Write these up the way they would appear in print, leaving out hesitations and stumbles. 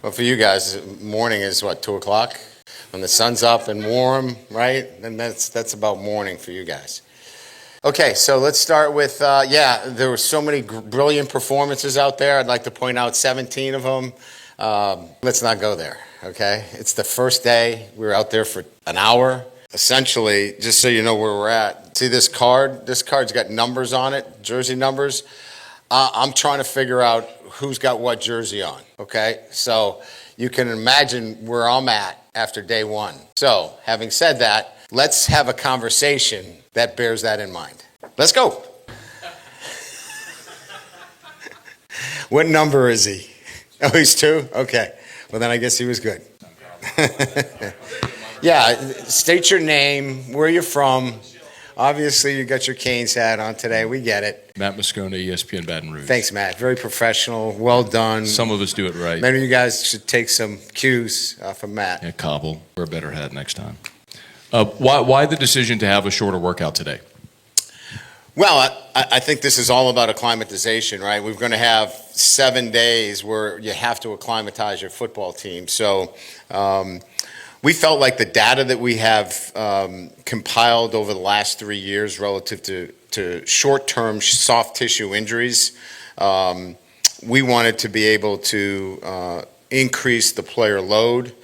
Well, for you guys, morning is what, 2 o'clock? When the sun's up and warm, right? And that's about morning for you guys. Okay, so let's start with, there were so many brilliant performances out there. I'd like to point out 17 of them. Let's not go there, okay? It's the first day. We were out there for an hour. Essentially, just so you know where we're at, see this card? This card's got numbers on it, jersey numbers. I'm trying to figure out who's got what jersey on, okay? So you can imagine where I'm at after day one. So having said that, let's have a conversation that bears that in mind. Let's go. What number is he? Oh, he's 2? Okay. Well, then I guess he was good. Yeah, state your name, where you're from. Obviously, you got your Canes hat on today. We get it. Matt Moscona, ESPN Baton Rouge. Thanks, Matt. Very professional. Well done. Some of us do it right. Many of you guys should take some cues from Matt. Yeah, cobble. Wear a better hat next time. Why the decision to have a shorter workout today? Well, I think this is all about acclimatization, right? We're going to have 7 days where you have to acclimatize your football team. So we felt like the data that we have compiled over the last 3 years relative to short-term soft tissue injuries, we wanted to be able to increase the player load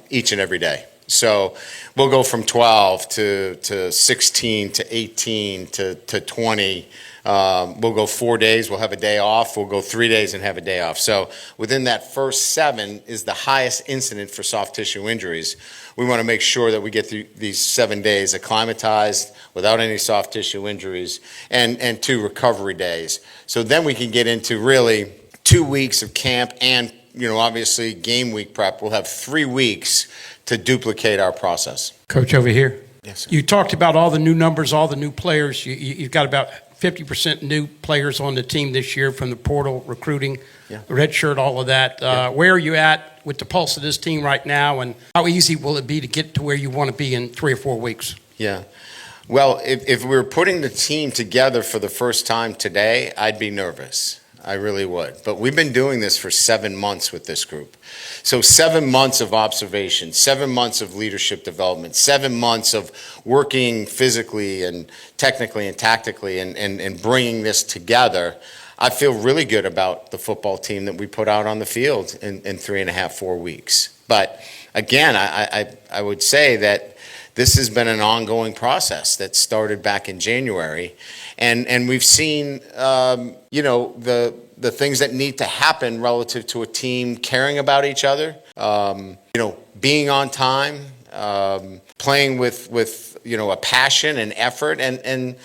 each and every day. So we'll go from 12 to 16 to 18 to 20. We'll go 4 days, we'll have a day off. We'll go 3 days and have a day off. So within that first 7 is the highest incident for soft tissue injuries. We want to make sure that we get through these 7 days acclimatized without any soft tissue injuries and 2 recovery days. So then we can get into really 2 weeks of camp and, obviously game week prep. We'll have 3 weeks to duplicate our process. Coach, over here. Yes, sir. You talked about all the new numbers, all the new players. You've got about 50% new players on the team this year from the portal, recruiting, red shirt, all of that. Where are you at with the pulse of this team right now, and how easy will it be to get to where you want to be in 3 or 4 weeks? Yeah. Well, if we were putting the team together for the first time today, I'd be nervous. I really would. But we've been doing this for 7 months with this group. So 7 months of observation, 7 months of leadership development, 7 months of working physically and technically and tactically and bringing this together. I feel really good about the football team that we put out on the field in 3.5, 4 weeks. But again, I would say that this has been an ongoing process that started back in January. And we've seen, the things that need to happen relative to a team caring about each other, being on time, playing with a passion and effort, and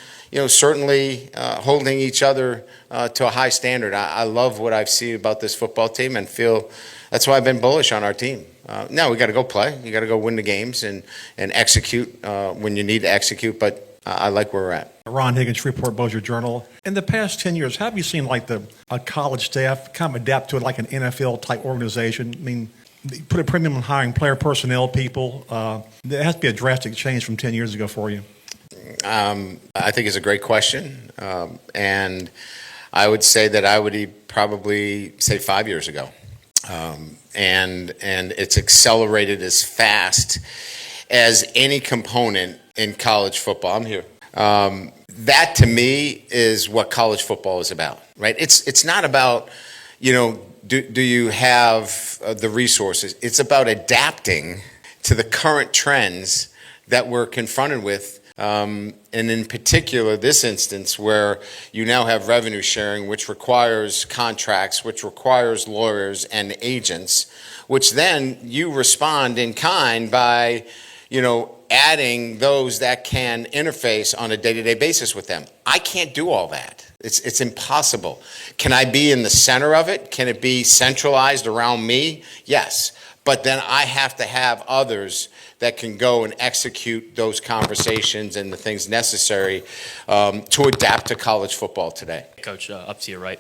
certainly holding each other to a high standard. I love what I've seen about this football team and feel that's why I've been bullish on our team. Now we got to go play. You got to go win the games and execute when you need to execute. But I like where we're at. Ron Higgins, Freeport Bossier Journal. In the past 10 years, have you seen a college staff kind of adapt to it like an NFL type organization? I mean, put a premium on hiring player personnel people. There has to be a drastic change from 10 years ago for you. I think it's a great question. And I would say that I would probably say 5 years ago. And it's accelerated as fast as any component in college football. I'm here. That to me is what college football is about, right? It's not about, do you have the resources? It's about adapting to the current trends that we're confronted with. And in particular, this instance where you now have revenue sharing, which requires contracts, which requires lawyers and agents, which then you respond in kind by, adding those that can interface on a day-to-day basis with them. I can't do all that. It's impossible. Can I be in the center of it? Can it be centralized around me? Yes. But then I have to have others that can go and execute those conversations and the things necessary to adapt to college football today. Coach, up to you, right?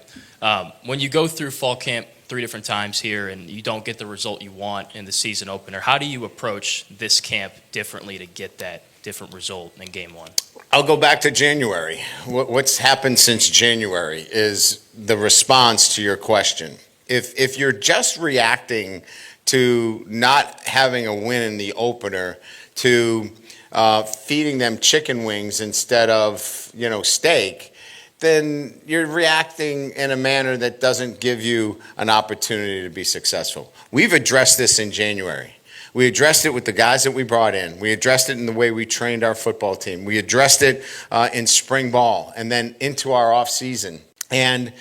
When you go through fall camp 3 different times here and you don't get the result you want in the season opener, how do you approach this camp differently to get that different result in game 1? I'll go back to January. What's happened since January is the response to your question. If you're just reacting to not having a win in the opener, to feeding them chicken wings instead of, steak, then you're reacting in a manner that doesn't give you an opportunity to be successful. We've addressed this in January. We addressed it with the guys that we brought in. We addressed it in the way we trained our football team. We addressed it in spring ball and then into our off season. And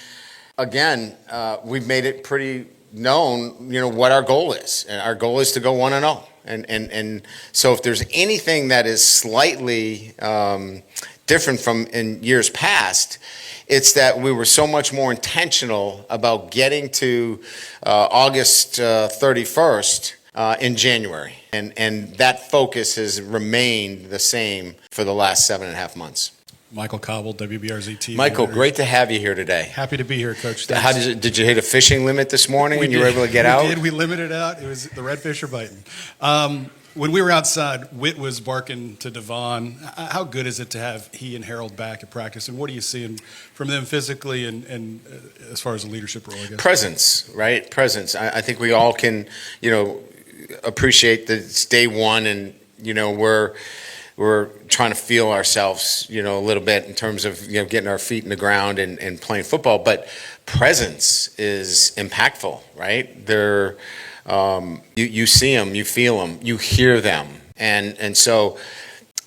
again, we've made it pretty known, what our goal is. And our goal is to go 1-0. And so if there's anything that is slightly different from in years past, it's that we were so much more intentional about getting to August 31st in January. And that focus has remained the same for the last 7.5 months. Michael Cobble, WBRZ TV. Michael, great to have you here today. Happy to be here, Coach. How did you hit a fishing limit this morning and you were able to get out? We did. We limited out. It was the redfish are biting. When we were outside, Whit was barking to Devon. How good is it to have he and Harold back at practice? And what are you seeing from them physically and as far as the leadership role, I guess? Presence, right? Presence. I think we all can, appreciate that it's day one and, we're trying to feel ourselves, a little bit in terms of, getting our feet in the ground and playing football. But presence is impactful, right? They're, you see them, you feel them, you hear them. And so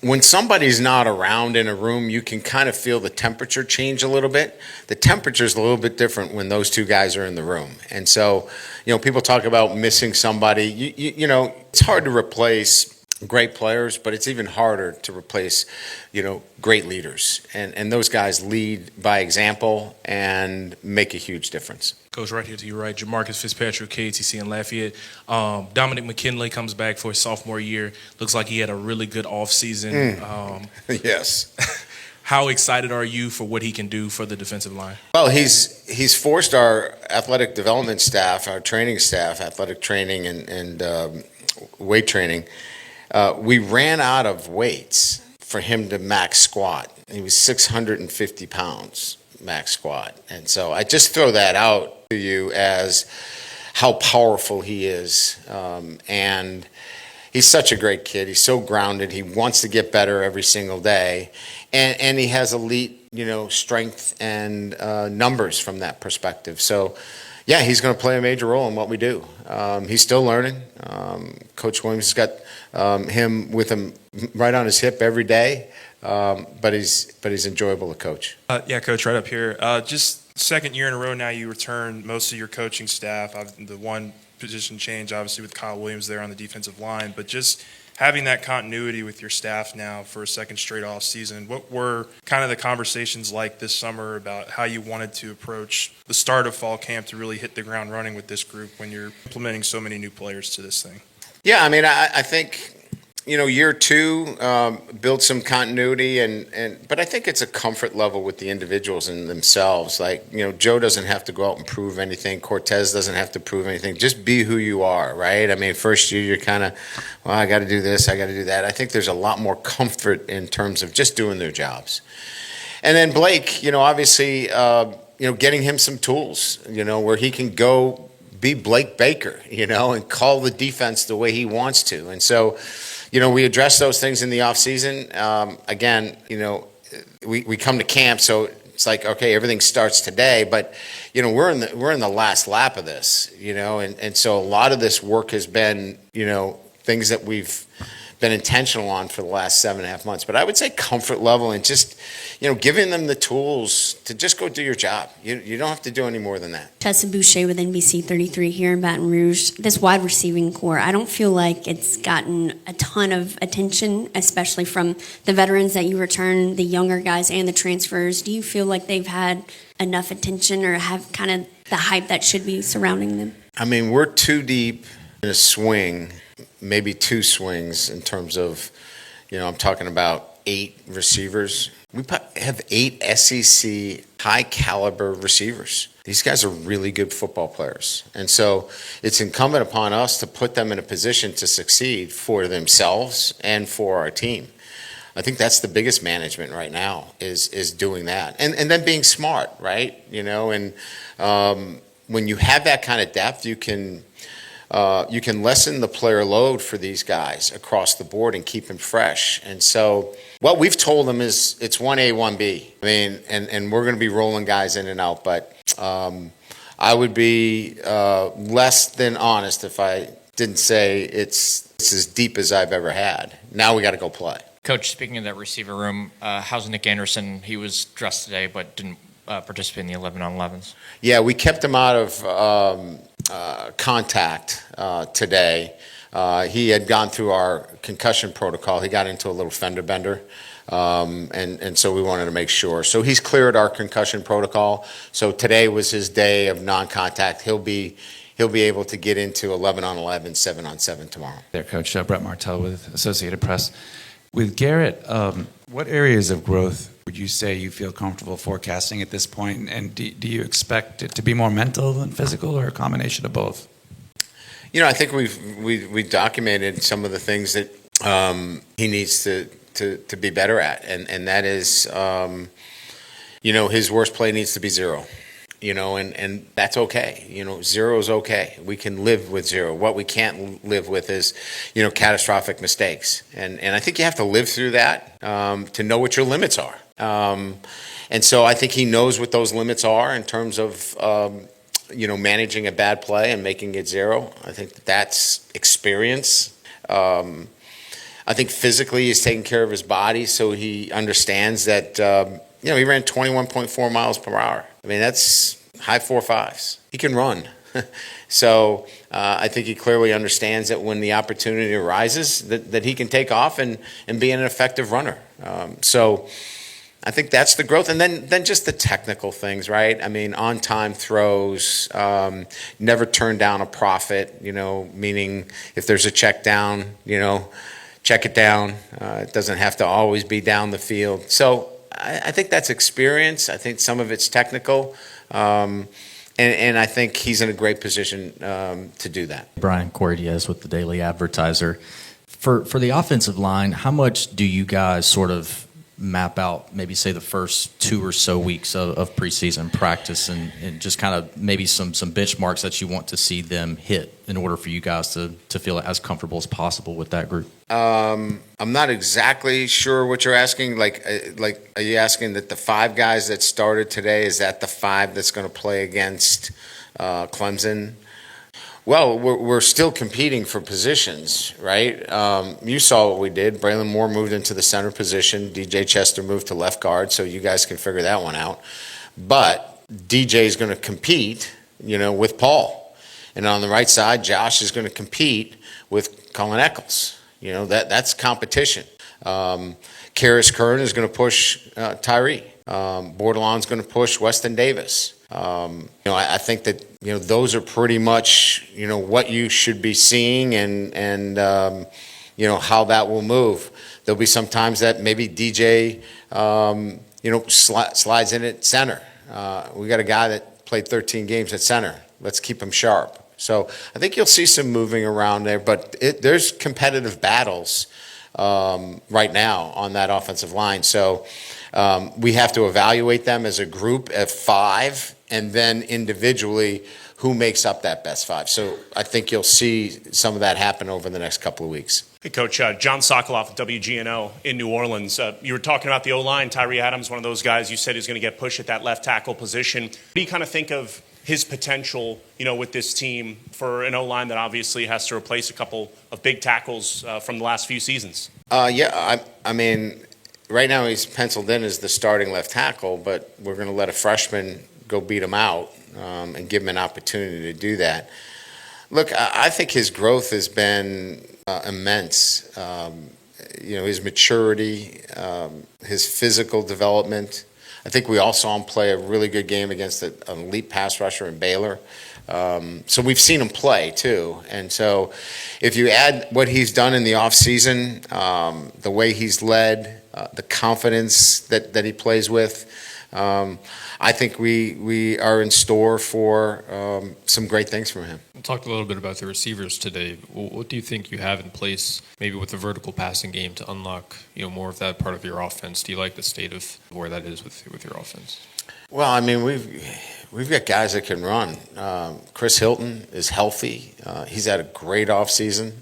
when somebody's not around in a room, you can kind of feel the temperature change a little bit. The temperature's a little bit different when those two guys are in the room. And so, people talk about missing somebody. It's hard to replace great players, but it's even harder to replace, great leaders. And those guys lead by example and make a huge difference. Coach, right here to your right, Jamarcus Fitzpatrick, KTC in Lafayette. Dominic McKinley comes back for his sophomore year. Looks like he had a really good offseason. Yes. How excited are you for what he can do for the defensive line? Well, he's forced our athletic development staff, our training staff, athletic training and weight training. We ran out of weights for him to max squat. He was 650 pounds max squat. And so I just throw that out to you as how powerful he is. And he's such a great kid. He's so grounded. He wants to get better every single day. And he has elite, strength and numbers from that perspective. So, yeah, he's going to play a major role in what we do. He's still learning. Coach Williams has got him with him right on his hip every day, but he's enjoyable to coach. Yeah, Coach, right up here. Just second year in a row now you return most of your coaching staff. The one position change, obviously, with Kyle Williams there on the defensive line, but just having that continuity with your staff now for a second straight off season, what were kind of the conversations like this summer about how you wanted to approach the start of fall camp to really hit the ground running with this group when you're implementing so many new players to this thing? Yeah, I mean, I think, year two, build some continuity, but I think it's a comfort level with the individuals and themselves. Like, Joe doesn't have to go out and prove anything. Cortez doesn't have to prove anything. Just be who you are, right? I mean, first year, you're kind of, I got to do this, I got to do that. I think there's a lot more comfort in terms of just doing their jobs. And then Blake, obviously, getting him some tools, where he can go be Blake Baker, and call the defense the way he wants to. And so, we address those things in the offseason. Again, we come to camp, so it's like, okay, everything starts today, but, we're in the last lap of this, and so a lot of this work has been, things that we've been intentional on for the last 7.5 months. But I would say comfort level and just, giving them the tools to just go do your job. You don't have to do any more than that. Tessa Boucher with NBC 33 here in Baton Rouge. This wide receiving core, I don't feel like it's gotten a ton of attention, especially from the veterans that you return, the younger guys and the transfers. Do you feel like they've had enough attention or have kind of the hype that should be surrounding them? I mean, we're too deep in a swing, maybe two swings in terms of, I'm talking about 8 receivers. We have 8 SEC high caliber receivers. These guys are really good football players. And so it's incumbent upon us to put them in a position to succeed for themselves and for our team. I think that's the biggest management right now is doing that. And then being smart, right? when you have that kind of depth, you can lessen the player load for these guys across the board and keep them fresh. And so what we've told them is it's 1A, 1B. I mean, and we're going to be rolling guys in and out, but I would be less than honest if I didn't say it's as deep as I've ever had. Now we got to go play. Coach, speaking of that receiver room, how's Nick Anderson? He was dressed today but didn't participate in the 11-on-11s. Yeah, we kept him out of contact today. He had gone through our concussion protocol. He got into a little fender bender, and so we wanted to make sure. So he's cleared our concussion protocol. So today was his day of non-contact. He'll be able to get into 11-on-11, 7-on-7 tomorrow. There, Coach. Brett Martell with Associated Press. With Garrett, what areas of growth would you say you feel comfortable forecasting at this point? And do you expect it to be more mental than physical, or a combination of both? You know, I think we documented some of the things that he needs to be better at, and that is, you know, his worst play needs to be 0. You know, and that's okay. You know, 0 is okay. We can live with 0. What we can't live with is, you know, catastrophic mistakes. And I think you have to live through that to know what your limits are. And so I think he knows what those limits are in terms of, you know, managing a bad play and making it 0. I think that's experience. I think physically he's taking care of his body, so he understands that, you know, he ran 21.4 miles per hour. I mean, that's high 4.5s. He can run. So I think he clearly understands that when the opportunity arises, that he can take off and be an effective runner. So I think that's the growth. And then just the technical things, right? I mean, on-time throws, never turn down a profit, you know, meaning if there's a check down, you know, check it down. It doesn't have to always be down the field. So I think that's experience. I think some of it's technical. And I think he's in a great position to do that. Brian Corey Diaz with the Daily Advertiser. For the offensive line, how much do you guys sort of map out, maybe say the first 2 or so weeks of preseason practice and just kind of maybe some benchmarks that you want to see them hit in order for you guys to feel as comfortable as possible with that group? I'm not exactly sure what you're asking. Like, are you asking that the 5 guys that started today, is that the 5 that's going to play against Clemson? Well, we're still competing for positions, right? You saw what we did. Braylon Moore moved into the center position. DJ Chester moved to left guard, so you guys can figure that one out. But DJ is going to compete, you know, with Paul. And on the right side, Josh is going to compete with Colin Eccles. You know, that's competition. Karis Kern is going to push Tyree. Bordelon's going to push Weston Davis. You know, I think that, you know, those are pretty much, you know, what you should be seeing and you know, how that will move. There'll be some times that maybe DJ, you know, slides in at center. We got a guy that played 13 games at center. Let's keep him sharp. So I think you'll see some moving around there, but there's competitive battles right now on that offensive line. So we have to evaluate them as a group at 5, and then individually who makes up that best 5. So I think you'll see some of that happen over the next couple of weeks. Hey, Coach, John Sokoloff with WGNO in New Orleans. You were talking about the O-line. Tyree Adams, one of those guys you said is going to get pushed at that left tackle position. What do you kind of think of his potential, you know, with this team for an O-line that obviously has to replace a couple of big tackles from the last few seasons? Yeah, I mean, right now he's penciled in as the starting left tackle, but we're going to let a freshman go beat him out and give him an opportunity to do that. Look, I think his growth has been immense. You know, his maturity, his physical development. I think we all saw him play a really good game against an elite pass rusher in Baylor. So we've seen him play too. And so if you add what he's done in the offseason, the way he's led, the confidence that he plays with, I think we are in store for some great things from him. We talked a little bit about the receivers today. What do you think you have in place, maybe with the vertical passing game, to unlock, you know, more of that part of your offense? Do you like the state of where that is with your offense? Well, I mean, we've got guys that can run. Chris Hilton is healthy. He's had a great offseason.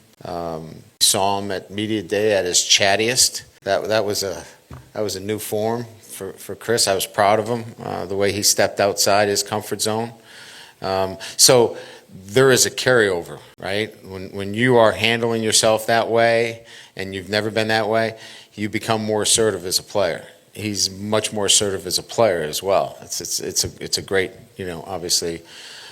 Saw him at media day at his chattiest. That was a new form for Chris. I was proud of him, the way he stepped outside his comfort zone. So there is a carryover, right? When you are handling yourself that way and you've never been that way, you become more assertive as a player. He's much more assertive as a player as well. It's a great, obviously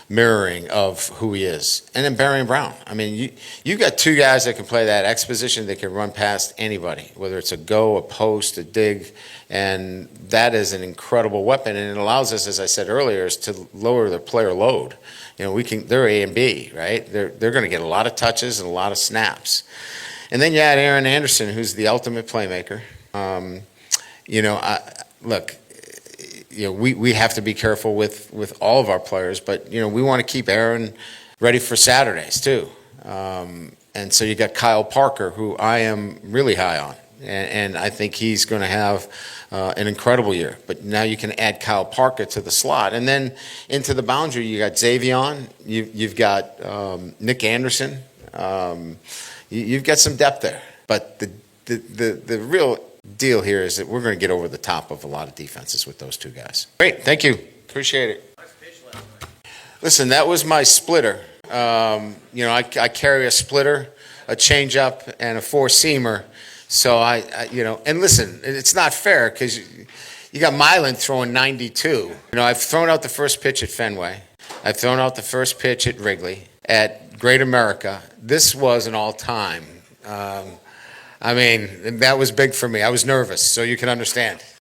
mirroring of who he is. And then Barry and Brown. I mean, you got two guys that can play that X position that can run past anybody, whether it's a go, a post, a dig, and that is an incredible weapon. And it allows us, as I said earlier, is to lower the player load. They're A and B, right? They're going to get a lot of touches and a lot of snaps. And then you add Aaron Anderson, who's the ultimate playmaker. We have to be careful with all of our players, but we want to keep Aaron ready for Saturdays too. And so you got Kyle Parker, who I am really high on, and I think he's going to have an incredible year. But now you can add Kyle Parker to the slot, and then into the boundary you got Xavion, you've got Nick Anderson, you've got some depth there. But the real deal here is that we're going to get over the top of a lot of defenses with those two guys. Great, thank you. Appreciate it. Listen, that was my splitter. I carry a splitter, a changeup, and a four-seamer. So and listen, it's not fair because you got Milan throwing 92. I've thrown out the first pitch at Fenway. I've thrown out the first pitch at Wrigley, at Great America. This was an all-time. That was big for me. I was nervous, so you can understand.